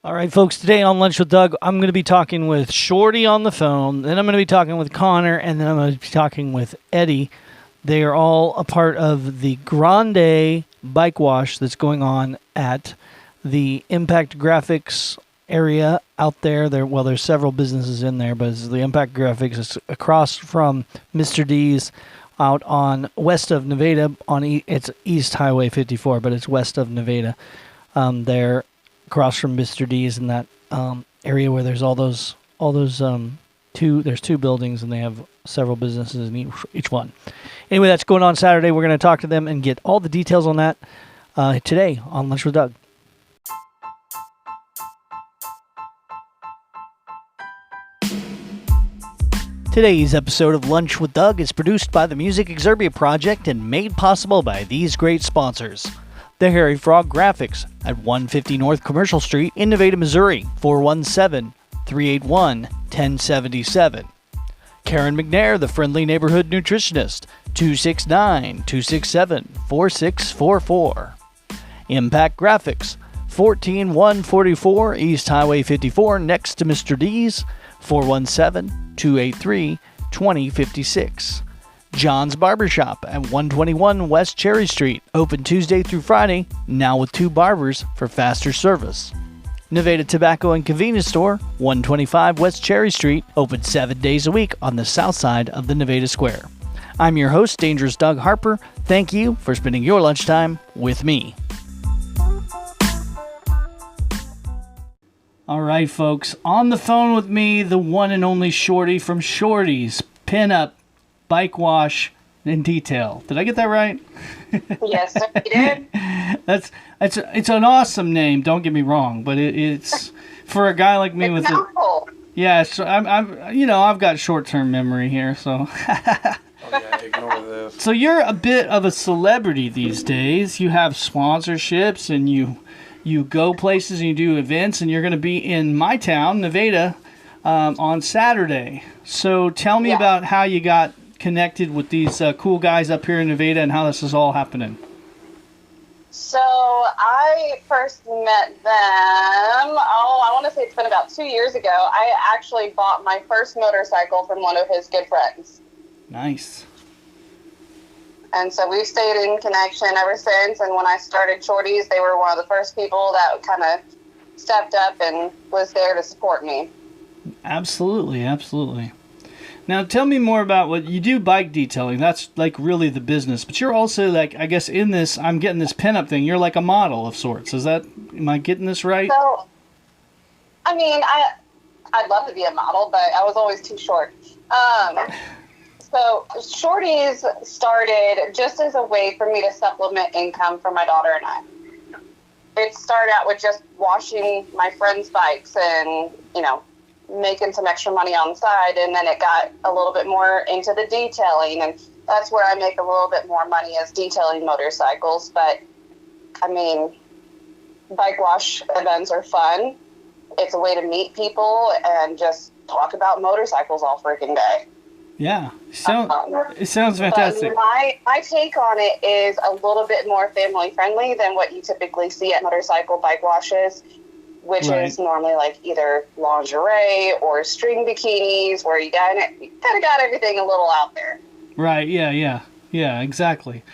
All right, folks, today on Lunch with Doug, I'm going to be talking with Shorty on the phone, then I'm going to be talking with Connor, and then I'm going to be talking with Eddie. They are all a part of the Grande Bike Wash that's going on at the Impact Graphics area out there. There's several businesses in there, but it's the Impact Graphics. It's across from Mr. D's out on west of Nevada. It's East Highway 54, but it's west of Nevada. There across from Mr. D's in that area where there's there's two buildings and they have several businesses in each one. Anyway, that's going on Saturday. We're going to talk to them and get all the details on that today on Lunch with Doug. Today's episode of Lunch with Doug is produced by the Music Exerbia Project and made possible by these great sponsors. The Hairy Frog Graphics at 150 North Commercial Street in Nevada, Missouri, 417-381-1077. Karen McNair, the Friendly Neighborhood Nutritionist, 269-267-4644. Impact Graphics, 14144 East Highway 54 next to Mr. D's, 417-283-2056. John's Barbershop at 121 West Cherry Street, open Tuesday through Friday, now with 2 barbers for faster service. Nevada Tobacco and Convenience Store, 125 West Cherry Street, open 7 days a week on the south side of the Nevada Square. I'm your host, Dangerous Doug Harper. Thank you for spending your lunchtime with me. All right, folks, on the phone with me, the one and only Shorty from Shorty's Pinup Bike Wash in Detail. Did I get that right? Yes, sir, you did. It's an awesome name. Don't get me wrong, but it's for a guy like me with mouthful. Yeah. So I've got short-term memory here, so. Oh yeah, ignore this. So you're a bit of a celebrity these days. You have sponsorships and you go places and you do events, and you're going to be in my town, Nevada, on Saturday. So tell me about how you got connected with these cool guys up here in Nevada and how this is all happening. So I first met them, I want to say it's been about 2 years ago. I actually bought my first motorcycle from one of his good friends. Nice. And so we've stayed in connection ever since. And when I started Shorty's, they were one of the first people that kind of stepped up and was there to support me. Absolutely, absolutely. Now, tell me more about what you do. Bike detailing, that's like really the business. But you're also like, I guess in this, I'm getting this pinup thing. You're like a model of sorts. Am I getting this right? So, I mean, I'd love to be a model, but I was always too short. So Shorty's started just as a way for me to supplement income for my daughter and I. It started out with just washing my friends' bikes and, making some extra money on the side, and then it got a little bit more into the detailing, and that's where I make a little bit more money, is detailing motorcycles. But I mean, bike wash events are fun. It's a way to meet people and just talk about motorcycles all freaking day. Yeah, it sounds fantastic. My take on it is a little bit more family friendly than what you typically see at motorcycle bike washes, which is normally like either lingerie or string bikinis, where you kind of got everything a little out there. Right. Yeah. Exactly.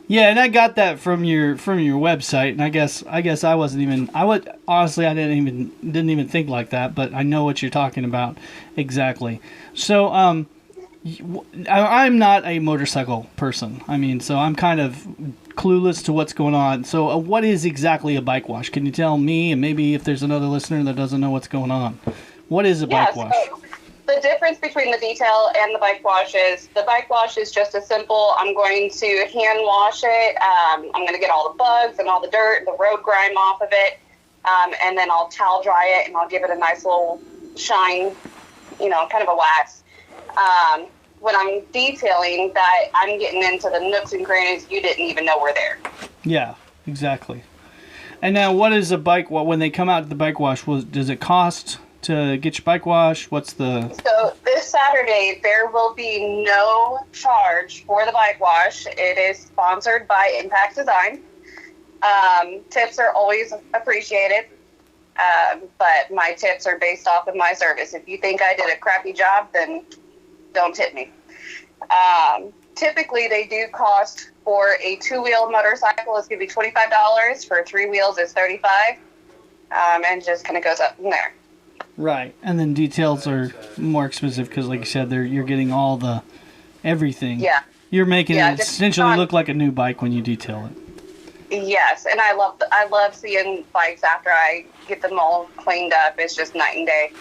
Yeah, and I got that from your website, and I guess I wasn't even. I didn't even think like that, but I know what you're talking about exactly. So I'm not a motorcycle person. I mean, so I'm kind of clueless to what's going on. So what is exactly a bike wash? Can you tell me, and maybe if there's another listener that doesn't know what's going on, what is a bike wash? So the difference between the detail and the bike wash is the bike wash is just a simple, I'm going to hand wash it. I'm going to get all the bugs and all the dirt, the road grime off of it. And then I'll towel dry it and I'll give it a nice little shine, kind of a wax. When I'm detailing that, I'm getting into the nooks and crannies you didn't even know were there. Yeah, exactly. And now, what is a bike wash? When they come out to the bike wash, does it cost to get your bike wash? So this Saturday, there will be no charge for the bike wash. It is sponsored by Impact Design. Tips are always appreciated. But my tips are based off of my service. If you think I did a crappy job, then don't tip me. Typically, they do cost for a 2-wheel motorcycle. It's going to be $25. For 3 wheels, it's $35. And just kind of goes up from there. Right, and then details are more expensive because, like you said, you're getting all the everything. Yeah. You're making it essentially look like a new bike when you detail it. Yes, and I love seeing bikes after I get them all cleaned up. It's just night and day.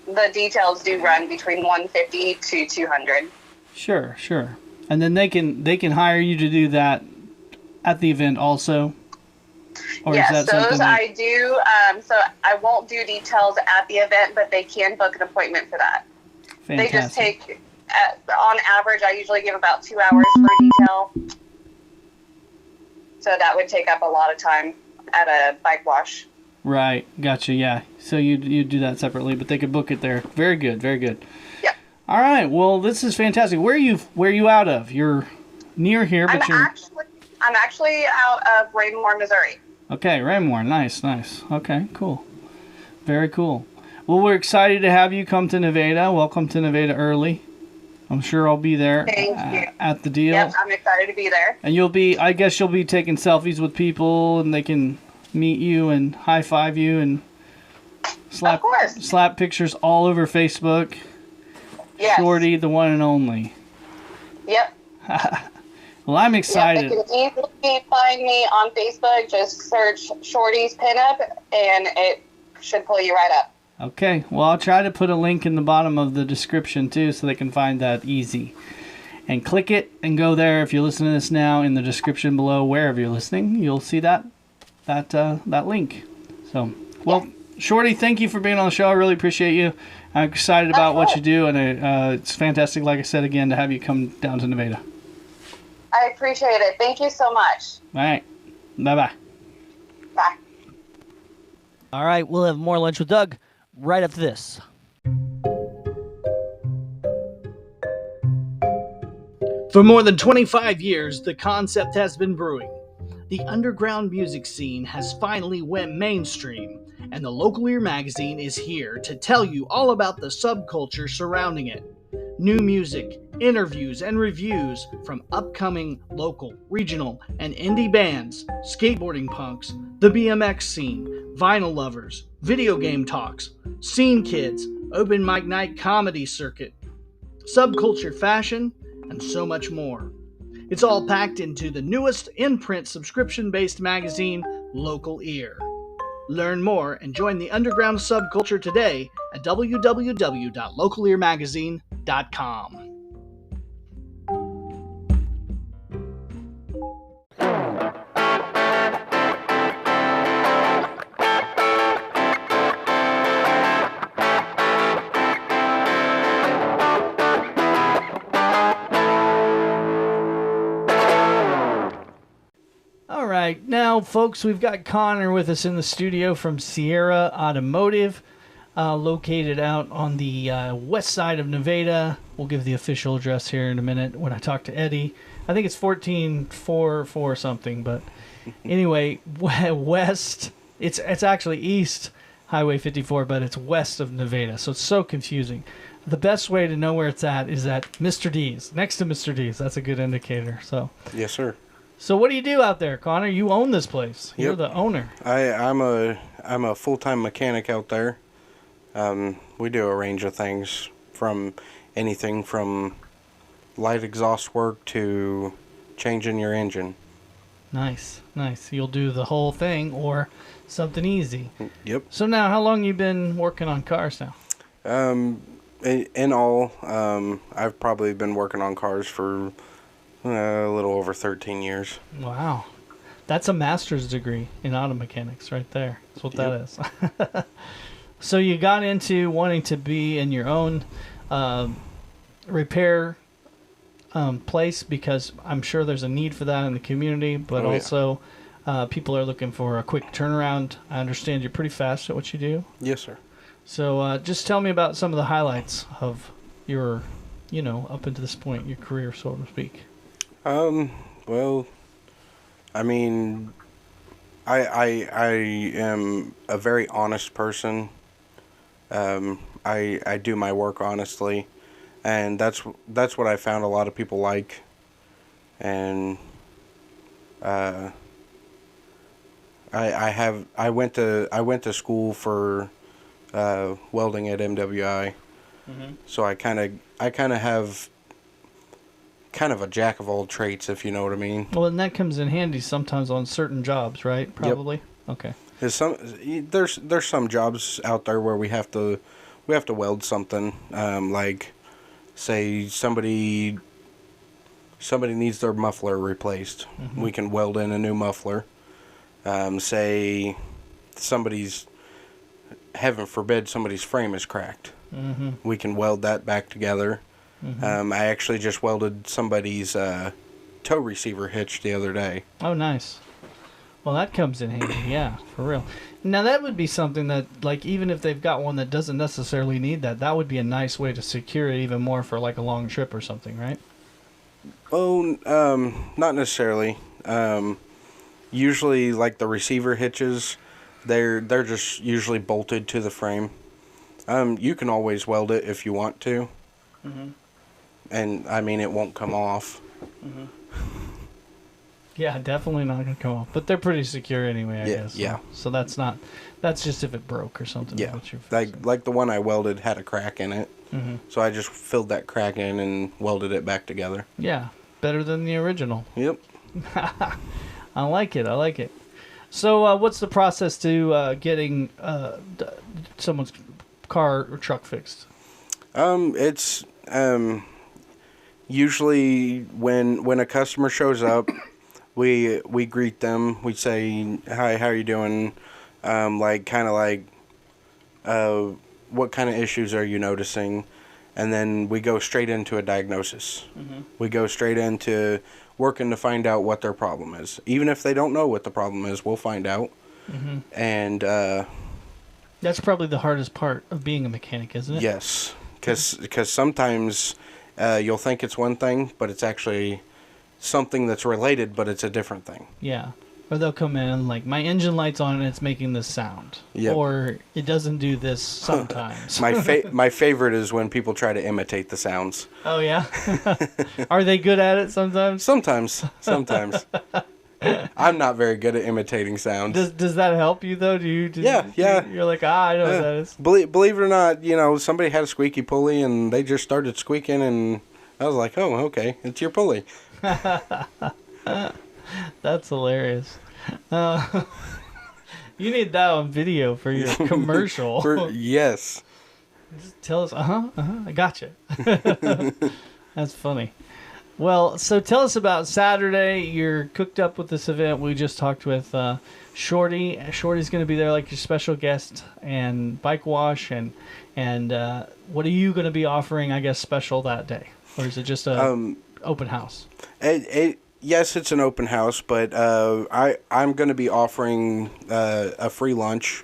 The details do run between $150 to $200. Sure. And then they can hire you to do that at the event also? Or yes, is that those I do. So I won't do details at the event, but they can book an appointment for that. Fantastic. They just take, on average, I usually give about 2 hours for a detail. So that would take up a lot of time at a bike wash. Right, gotcha, yeah. So you do that separately, but they could book it there. Very good. Yeah. All right, well, this is fantastic. Where are you out of? You're near here, but I'm actually out of Raymore, Missouri. Okay, Raymore, nice. Okay, cool. Very cool. Well, we're excited to have you come to Nevada. Welcome to Nevada early. I'm sure I'll be there at the deal. Yep, I'm excited to be there. And I guess you'll be taking selfies with people, and they can meet you and high five you and slap pictures all over Facebook. Yes. Shorty, the one and only. Yep. Well, I'm excited. Yep, they can easily find me on Facebook. Just search Shorty's Pinup, and it should pull you right up. Okay. Well, I'll try to put a link in the bottom of the description, too, so they can find that easy. And click it and go there. If you're listening to this now, in the description below, wherever you're listening, you'll see that link. So, well, Shorty, thank you for being on the show. I really appreciate you. I'm excited about what you do, and it's fantastic, like I said again, to have you come down to Nevada. I appreciate it. Thank you so much. All right. Bye-bye. Bye. All right, we'll have more Lunch with Doug right after this. For more than 25 years, the concept has been brewing. The underground music scene has finally went mainstream, and the Local Ear magazine is here to tell you all about the subculture surrounding it. New music, interviews, and reviews from upcoming local, regional, and indie bands, skateboarding punks, the BMX scene, vinyl lovers, video game talks, scene kids, open mic night comedy circuit, subculture fashion, and so much more. It's all packed into the newest in-print subscription-based magazine, Local Ear. Learn more and join the underground subculture today at www.localearmagazine.com. All right, now, folks, we've got Connor with us in the studio from Sierra Automotive, located out on the west side of Nevada. We'll give the official address here in a minute when I talk to Eddie. I think it's 144 something, but anyway, west. It's actually east Highway 54, but it's west of Nevada, so it's so confusing. The best way to know where it's at is at Mr. D's, next to Mr. D's. That's a good indicator. So. Yes, sir. So what do you do out there, Connor? You own this place. You're Yep. the owner. I'm a full-time mechanic out there. We do a range of things, from anything from light exhaust work to changing your engine. Nice. You'll do the whole thing or something easy. Yep. So now, how long you been working on cars now? In all, I've probably been working on cars for a little over 13 years. Wow. That's a master's degree in auto mechanics right there. That's what that is. So you got into wanting to be in your own repair place because I'm sure there's a need for that in the community, but also people are looking for a quick turnaround. I understand you're pretty fast at what you do. Yes, sir. So just tell me about some of the highlights of your, up until this point, your career, so to speak. Well, I mean, I am a very honest person. I do my work honestly, and that's what I found a lot of people like. And I went to school for welding at MWI, so I kind of have kind of a jack of all trades, if you know what I mean. Well, and that comes in handy sometimes on certain jobs, right? Probably. Yep. Okay. There's some jobs out there where we have to weld something, like say somebody needs their muffler replaced. We can weld in a new muffler. Say somebody's, heaven forbid, somebody's frame is cracked. We can weld that back together. I actually just welded somebody's tow receiver hitch the other day. Oh, nice. Well, that comes in handy, yeah, for real. Now, that would be something that, like, even if they've got one that doesn't necessarily need that, that would be a nice way to secure it even more for, like, a long trip or something, right? Oh, not necessarily. Usually, like, the receiver hitches, they're just usually bolted to the frame. You can always weld it if you want to. And, I mean, it won't come off. Yeah, definitely not going to come off. But they're pretty secure anyway, I guess. Yeah. So that's just if it broke or something. Yeah, like the one I welded had a crack in it. So I just filled that crack in and welded it back together. Yeah, better than the original. Yep. I like it. So what's the process to getting someone's car or truck fixed? It's usually when a customer shows up, we greet them. We say, "Hi, how are you doing?" What kind of issues are you noticing? And then we go straight into a diagnosis. We go straight into working to find out what their problem is. Even if they don't know what the problem is, we'll find out. And that's probably the hardest part of being a mechanic, isn't it? Yes, because sometimes you'll think it's one thing, but it's actually something that's related, but it's a different thing. Yeah. Or they'll come in like, my engine light's on and it's making this sound. Yep. Or it doesn't do this sometimes. My favorite is when people try to imitate the sounds. Oh, yeah? Are they good at it sometimes? Sometimes. I'm not very good at imitating sounds. Does that help you, though? Yeah. You're like, I know what that is. Believe it or not, somebody had a squeaky pulley and they just started squeaking and I was like, oh, okay, it's your pulley. That's hilarious. You need that on video for your commercial. Yes. Just tell us, I gotcha. That's funny. Well, so tell us about Saturday. You're cooked up with this event. We just talked with Shorty. Shorty's going to be there like your special guest, and Bike Wash, and what are you going to be offering, I guess, special that day? Or is it just a open house? Yes, it's an open house, but I'm going to be offering a free lunch.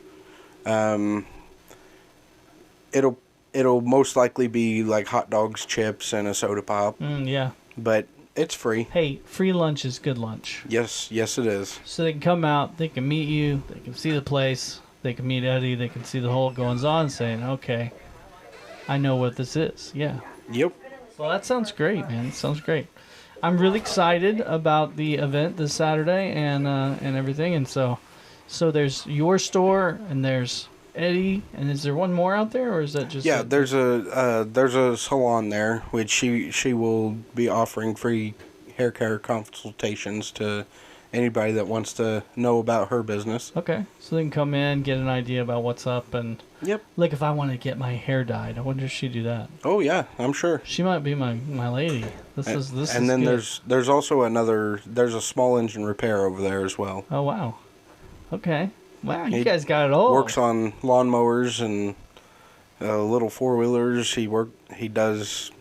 It'll most likely be like hot dogs, chips, and a soda pop. Yeah. But it's free. Hey, free lunch is good lunch. Yes, it is. So they can come out, they can meet you, they can see the place, they can meet Eddie, they can see the whole goings on, saying, okay, I know what this is. Yeah. Yep. Well, that sounds great, man. It sounds great. I'm really excited about the event this Saturday and everything. And so there's your store and there's Eddie, and is there one more out there, or is that just? Yeah, there's a salon there, which she will be offering free hair care consultations to anybody that wants to know about her business. Okay, so they can come in, get an idea about what's up, and yep. Like if I want to get my hair dyed, I wonder if she'd do that. Oh yeah, I'm sure. She might be my lady. This is and then good. there's also there's a small engine repair over there as well. Oh wow. Okay. Wow, you guys got it all. Works on lawnmowers and little four-wheelers. He does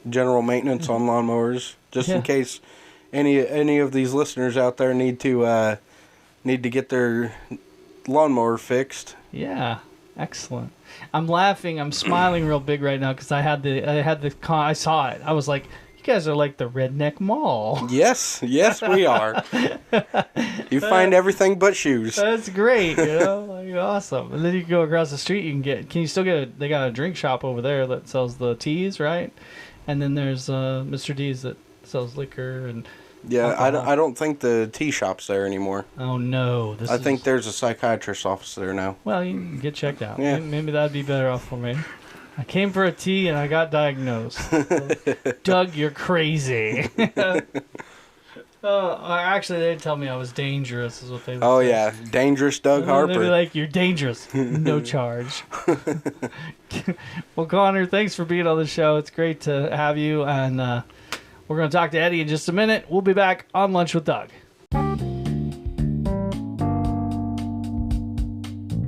general maintenance on lawnmowers, just in case any of these listeners out there need to get their lawnmower fixed. Yeah, excellent. I'm laughing. I'm smiling real big right now because I saw it. I was like, You guys are like the Redneck Mall. Yes, we are. You find everything but shoes. That's great, like awesome. And then you can go across the street. Can you still get? They got a drink shop over there that sells the teas, right? And then there's Mr. D's that sells liquor and. Yeah, alcohol. I don't think the tea shop's there anymore. Oh no! I think there's a psychiatrist's office there now. Well, you can get checked out. Yeah. Maybe that'd be better off for me. I came for a tea and I got diagnosed. Doug, you're crazy. Actually, they'd tell me I was dangerous, is what they would say. Oh, yeah. Dangerous Doug Harper. They'd be like, you're dangerous. No charge. Well, Connor, thanks for being on the show. It's great to have you. And we're going to talk to Eddie in just a minute. We'll be back on Lunch with Doug.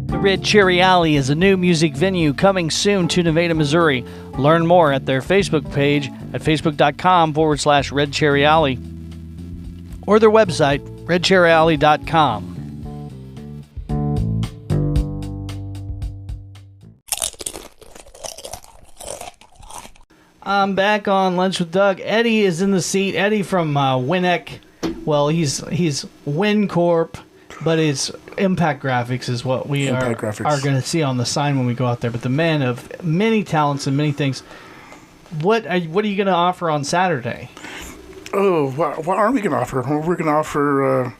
The Red Cherry Alley is a new music venue coming soon to Nevada, Missouri. Learn more at their Facebook page at facebook.com/Red Cherry Alley or their website, redcherryalley.com. I'm back on Lunch with Doug. Eddie is in the seat. Eddie from Winneck. Well, he's WinCorp, but it's Impact Graphics is what we are going to see on the sign when we go out there. But the man of many talents and many things. What are you going to offer on Saturday? Oh, what are we going to offer? Well, we're going to offer a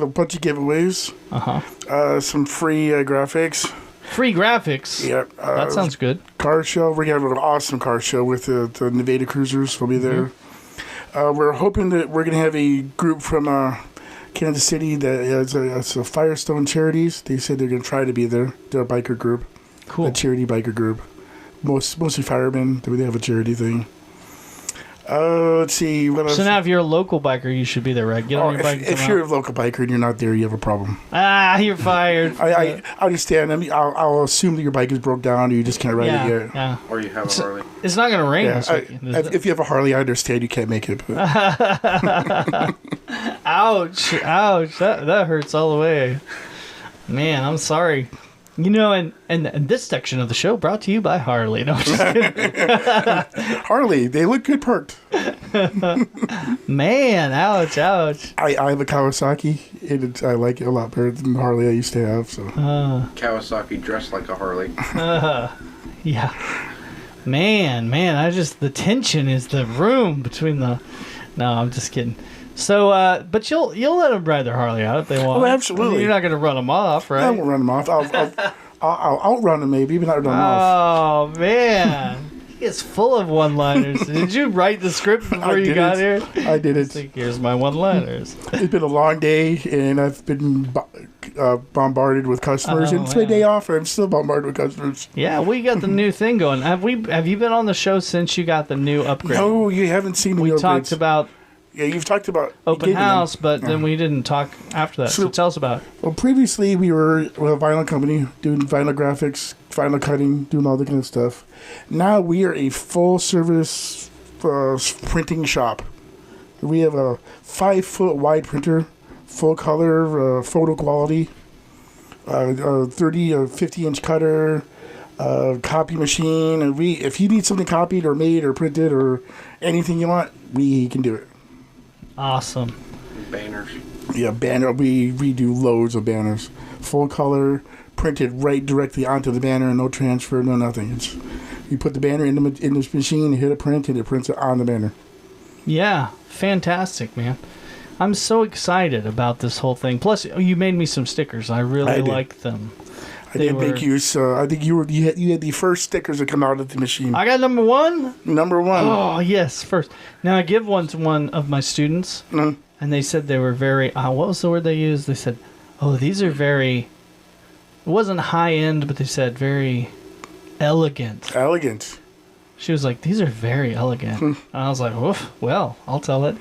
bunch of giveaways. Some free graphics. Free graphics? Yeah. That sounds good. Car show. We're going to have an awesome car show with the Nevada Cruisers. We'll be there. We're hoping that we're going to have a group from Kansas City that is a Firestone Charities. They said they're going to try to be there. They're a biker group. Cool. A charity biker group. Mostly firemen. They have a charity thing. Let's see. What else? So now if you're a local biker, you should be there, right? Get on your bike. If you're a local biker and you're not there, you have a problem. You're fired. I understand. I mean, I'll assume that your bike is broke down or you just can't ride it yet. Yeah. Or you have a Harley. It's not going to rain this weekend. If you have a Harley, I understand you can't make it. But. Ouch. Ouch. That hurts all the way. Man, I'm sorry. And this section of the show brought to you by Harley. No, I'm just kidding. Harley, they look good parked. Man, ouch. I have a Kawasaki, and I like it a lot better than the Harley I used to have. So Kawasaki dressed like a Harley. Yeah. Man, the tension is the room between the... No, I'm just kidding. So, but you'll let them ride their Harley out if they want. Oh, absolutely. You're not going to run them off, right? I won't run them off. I'll outrun them maybe, but not run them off. Oh, man. It's full of one-liners. Did you write the script before you got here? I did it. Here's my one-liners. It's been a long day, and I've been bombarded with customers. And it's my day off, and I'm still bombarded with customers. Yeah, we got the new thing going. Have you been on the show since you got the new upgrade? No, you haven't seen the new upgrades. We talked about... Yeah, you've talked about open house, but then we didn't talk after that. So tell us about it. Well, previously we were a vinyl company doing vinyl graphics, vinyl cutting, doing all that kind of stuff. Now we are a full-service printing shop. We have a 5-foot wide printer, full color, photo quality, 50-inch cutter, copy machine. And if you need something copied or made or printed or anything you want, we can do it. Awesome. Banners. Yeah, banner. We do loads of banners. Full color, printed right directly onto the banner, no transfer, no nothing. You put the banner in the machine, hit a print, and it prints it on the banner. Yeah, fantastic, man. I'm so excited about this whole thing. Plus, you made me some stickers. I really like them. I did make you. I think you had the first stickers that come out of the machine. I got number one. Number one. Oh yes, first. Now I give one to one of my students, and they said they were very. What was the word they used? They said, "Oh, these are very." It wasn't high end, but they said very elegant. Elegant. She was like, "These are very elegant," and I was like, "Oof, well, I'll tell it."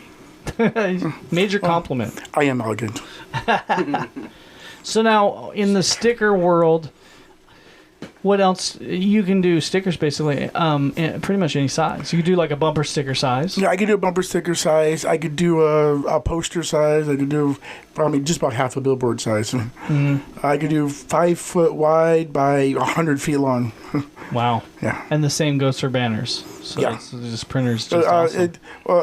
Major compliment. I am elegant. So now, in the sticker world, what else? You can do stickers basically in pretty much any size. You could do like a bumper sticker size. Yeah, I could do a bumper sticker size. I could do a poster size. I could do, just about half a billboard size. Mm-hmm. I could do 5 foot wide by 100 feet long. Wow. Yeah. And the same goes for banners. So Yeah. it's this printer's just awesome.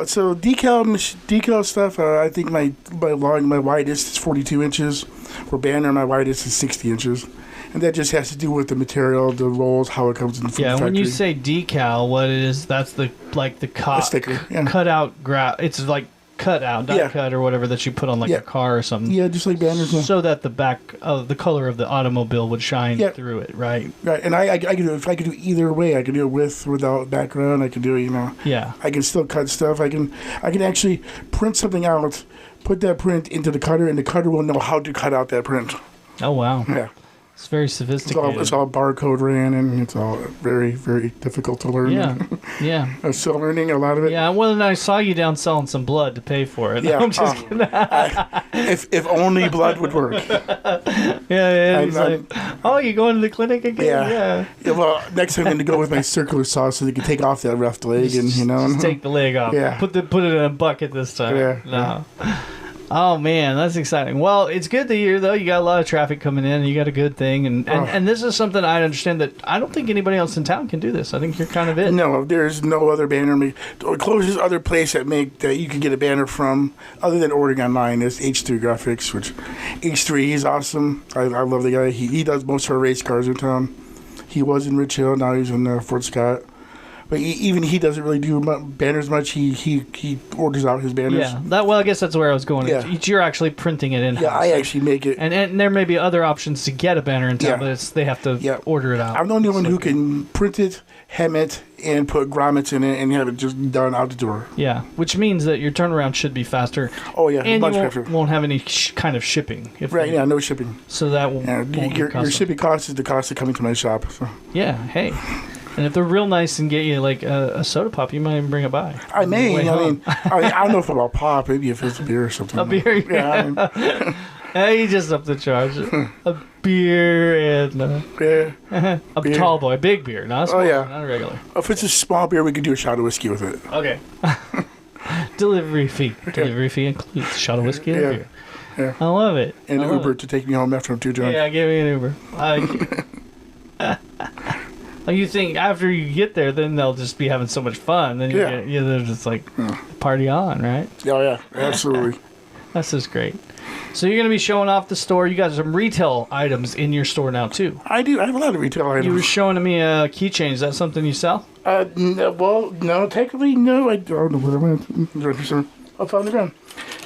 So decal stuff. I think my widest is 42 inches. For banner, my widest is 60 inches, and that just has to do with the material, the rolls, how it comes in from the factory. When you say decal, what it is, that's the A sticker, yeah. cut out It's like cut out, die cut or whatever that you put on like a car or something. Yeah, just like banners. Yeah. So that the back of the color of the automobile would shine through it, right? Right, and I could do if I could do either way. I could do it with without background. I could do Yeah. I can still cut stuff. I can actually print something out, put that print into the cutter, and the cutter will know how to cut out that print. Oh wow. Yeah. It's very sophisticated. It's all barcode ran, and it's all very, very difficult to learn. Yeah, yeah. I'm still learning a lot of it. Yeah, well, and I saw you down selling some blood to pay for it. Yeah, I'm just kidding. if only blood would work. Yeah, he's like, oh, you going to the clinic again? Yeah. Well, next time I'm going to go with my circular saw so they can take off that rough leg, and just take the leg off. Yeah. Put it in a bucket this time. Yeah. No. Oh man, that's exciting. Well, it's good to hear though. You got a lot of traffic coming in, and you got a good thing, and this is something I understand that I don't think anybody else in town can do this. I think you're kind of it. No, there's no other banner. The closest other place that you can get a banner from, other than ordering online, is H3 Graphics. Which H3, he's awesome. I love the guy. He does most of our race cars in town. He was in Rich Hill. Now he's in Fort Scott. But even he doesn't really do banners much. He orders out his banners. Yeah. I guess that's where I was going. Yeah. You're actually printing it in-house. Yeah, I actually make it. And there may be other options to get a banner in town, but they have to order it out. I'm the only one who can print it, hem it, and put grommets in it and have it just done out the door. Yeah, which means that your turnaround should be faster. Oh, yeah, and much you faster. won't have any kind of shipping. No shipping. So that won't your shipping cost is the cost of coming to my shop. So. Yeah, hey. And if they're real nice and get you like a soda pop, you might even bring it by. I may. I don't know if about pop. Maybe if it's a beer or something. A beer, yeah. You just up the charge. A beer and a tall boy, big beer, not a small, not a regular. If it's a small beer, we could do a shot of whiskey with it. Okay. Delivery fee. Delivery fee includes a shot of whiskey and beer. Yeah. I love it. And an Uber to take me home after I'm too drunk. Yeah, give me an Uber. You think after you get there, then they'll just be having so much fun. Then they're just like party on, right? Oh yeah, absolutely. That's just great. So you're going to be showing off the store. You got some retail items in your store now too. I do. I have a lot of retail items. You were showing me a keychain. Is that something you sell? No, technically no. I don't know where I went. I found the ground.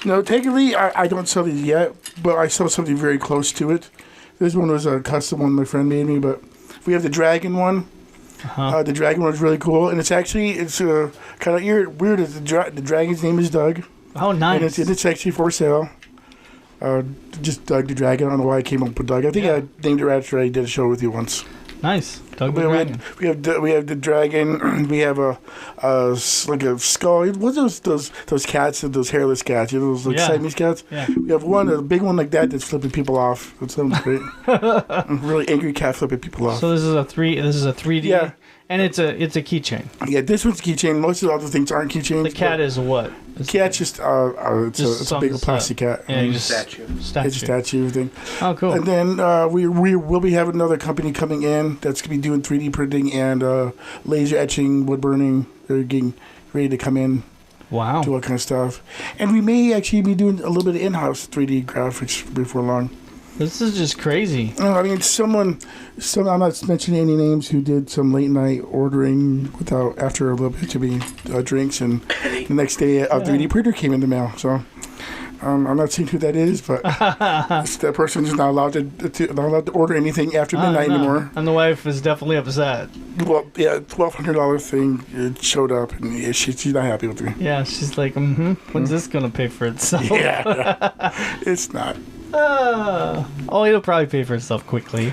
No, technically I don't sell these yet, but I sell something very close to it. This one was a custom one my friend made me, but we have the dragon one. The dragon one is really cool, and it's kind of weird. The dragon's name is Doug. Oh, nice! And it's actually for sale. Just Doug the Dragon. I don't know why I came up with Doug. I think I named it after I did a show with you once. Nice, Doug the Dragon. We have the dragon. We have a skull. What's those cats? Those hairless cats? Those Siamese cats. Yeah. We have a big one like that that's flipping people off. That sounds great. A really angry cat flipping people off. So this is a 3D. Yeah. And it's a keychain. Yeah, this one's a keychain. Most of the other things aren't keychains. The cat is what? The cat's just it's a big plastic cat. Yeah, just statue. It's a statue thing. Oh, cool. And then we will be having another company coming in that's going to be doing 3D printing and laser etching, wood burning. They're getting ready to come in. Wow. Do all kind of stuff. And we may actually be doing a little bit of in-house 3D graphics before long. This is just crazy. I mean, I'm not mentioning any names, who did some late night ordering after a little bit to be drinks, and the next day a 3D printer came in the mail. So I'm not saying who that is, but that person is not allowed to order anything after midnight anymore. And the wife is definitely upset. Well, yeah, $1,200 thing it showed up, and she's not happy with me. Yeah, she's like, when's this gonna pay for itself? Yeah, it's not. It'll probably pay for itself quickly.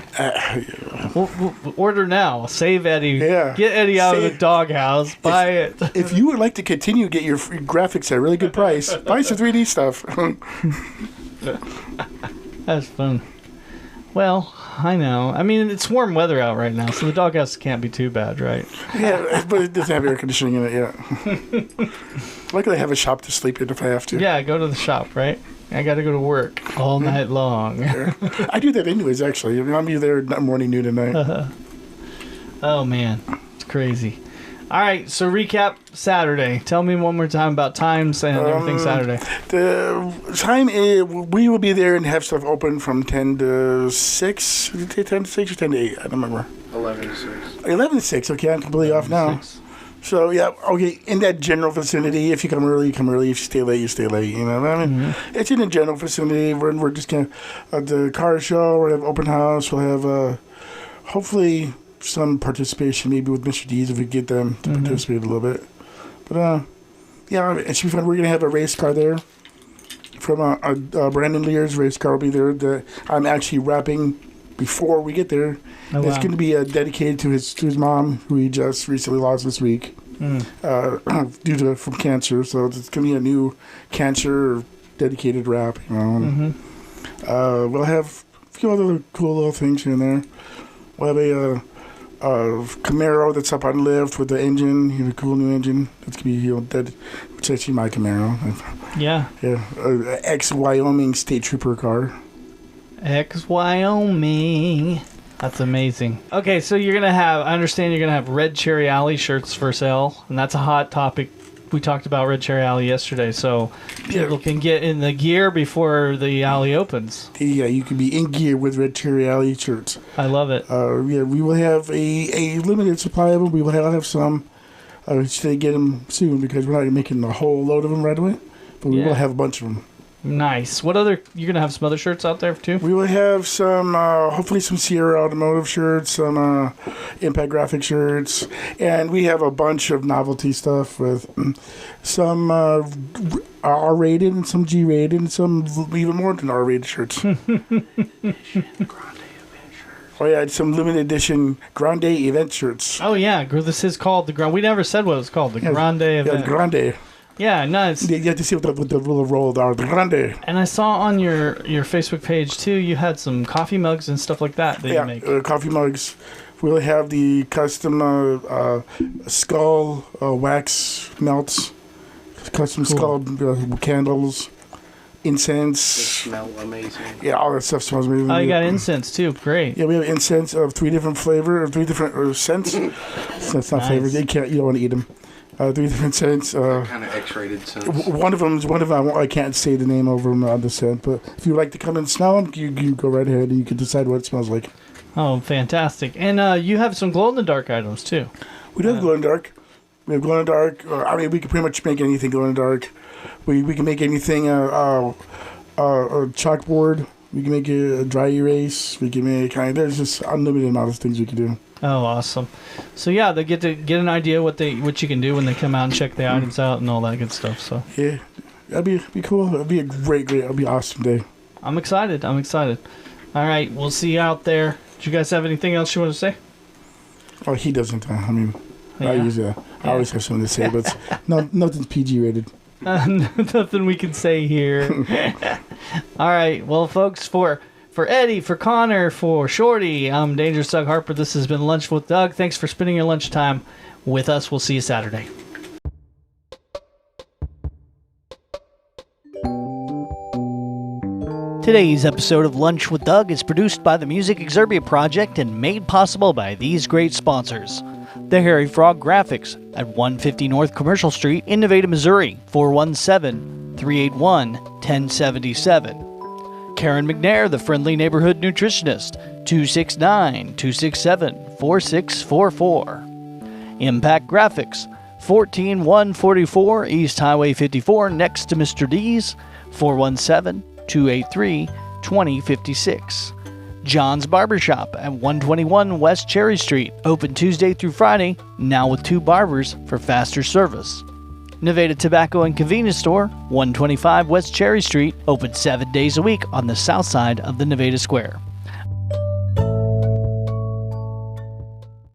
We'll order now. Save Eddie. Yeah. Get Eddie out of the doghouse. Buy it. If you would like to continue to get your free graphics at a really good price, buy some 3D stuff. That's fun. Well, I know. I mean, it's warm weather out right now, so the doghouse can't be too bad, right? Yeah, but it doesn't have air conditioning in it yet. Luckily, I have a shop to sleep in if I have to. Yeah, go to the shop, right? I got to go to work all night long. I do that anyways, actually. I'm either there morning, noon, and night. Oh, man. It's crazy. All right, so recap Saturday. Tell me one more time about times and everything Saturday. The time is, we will be there and have stuff open from 10 to 6. Did you say 10 to 6 or 10 to 8? I don't remember. 11 to 6. 11 to 6. Okay, I'm completely off now. 6. So, yeah, okay, in that general vicinity, if you come early, you come early. If you stay late, you stay late. You know what I mean? It's in the general vicinity. We're just going to, at the car show, we'll have open house. We'll have, hopefully, some participation, maybe with Mr. D's if we get them to participate a little bit. But, yeah, it should be fun. We're going to have a race car there from Brandon Lear's race car will be there. I'm actually wrapping before we get there. Oh, it's wow. going to be dedicated to his mom, who he just recently lost this week from cancer. So it's going to be a new cancer dedicated wrap. You know. We'll have a few other cool little things here and there. We'll have a Camaro that's up on lift with the engine, a cool new engine. That's gonna be it's actually my Camaro. Yeah. Yeah, ex-Wyoming state trooper car. Wyoming. That's amazing. Okay, so I understand you're gonna have Red Cherry Alley shirts for sale, and that's a hot topic. We talked about Red Cherry Alley yesterday, so people can get in the gear before the alley opens. Yeah, you can be in gear with Red Cherry Alley shirts. I love it. Yeah, we will have a limited supply of them. We will have some. Should they get them soon, because we're not making a whole load of them right away, but we will have a bunch of them. Nice. What other? You're gonna have some other shirts out there too? We will have some, hopefully some Sierra Automotive shirts, some Impact Graphic shirts, and we have a bunch of novelty stuff with some R-rated and some G-rated and some even more than R-rated shirts. Oh yeah, some limited edition Grande Event shirts. Oh yeah, this is called the Grande. We never said what it was called. The Grande Event. Yeah, Grande. Yeah, nice. You have to see what the little roll are. The Grande. And I saw on your Facebook page too, you had some coffee mugs and stuff like that you make. Coffee mugs. We'll have the custom skull wax melts, custom skull candles, incense. They smell amazing. Yeah, all that stuff smells amazing. Oh, you got incense too. Great. Yeah, we have incense of 3 different flavors, 3 different scents. That's not flavors. You don't want to eat them. 3 different scents. Kind of X-rated scents. One of them. I can't say the name of them on the scent, but if you would like to come and smell them, you go right ahead and you can decide what it smells like. Oh, fantastic! And you have some glow-in-the-dark items too. We do have glow-in-the-dark. We have glow-in-the-dark. We can pretty much make anything glow-in-the-dark. We can make anything a chalkboard. We can make a dry erase. We can make there's just unlimited amount of things we can do. Oh, awesome! So yeah, they get to get an idea what you can do when they come out and check the items out and all that good stuff. So yeah, that'd be cool. That'd be a great. It'd be an awesome day. I'm excited. All right, we'll see you out there. Do you guys have anything else you want to say? Oh, he doesn't. I always have something to say, but nothing's PG rated. Nothing we can say here. All right, well, folks, for Eddie, for Connor, for Shorty, I'm Dangerous Doug Harper. This has been Lunch with Doug. Thanks for spending your lunchtime with us. We'll see you Saturday. Today's episode of Lunch with Doug is produced by the Music Exerbia Project and made possible by these great sponsors. The Harry Frog Graphics at 150 North Commercial Street in Nevada, Missouri, 417-381-1077. Karen McNair, the Friendly Neighborhood Nutritionist, 269-267-4644. Impact Graphics, 14144 East Highway 54 next to Mr. D's, 417-283-2056. John's Barbershop at 121 West Cherry Street, open Tuesday through Friday, now with 2 barbers for faster service. Nevada Tobacco and Convenience Store, 125 West Cherry Street, open 7 days a week on the south side of the Nevada Square.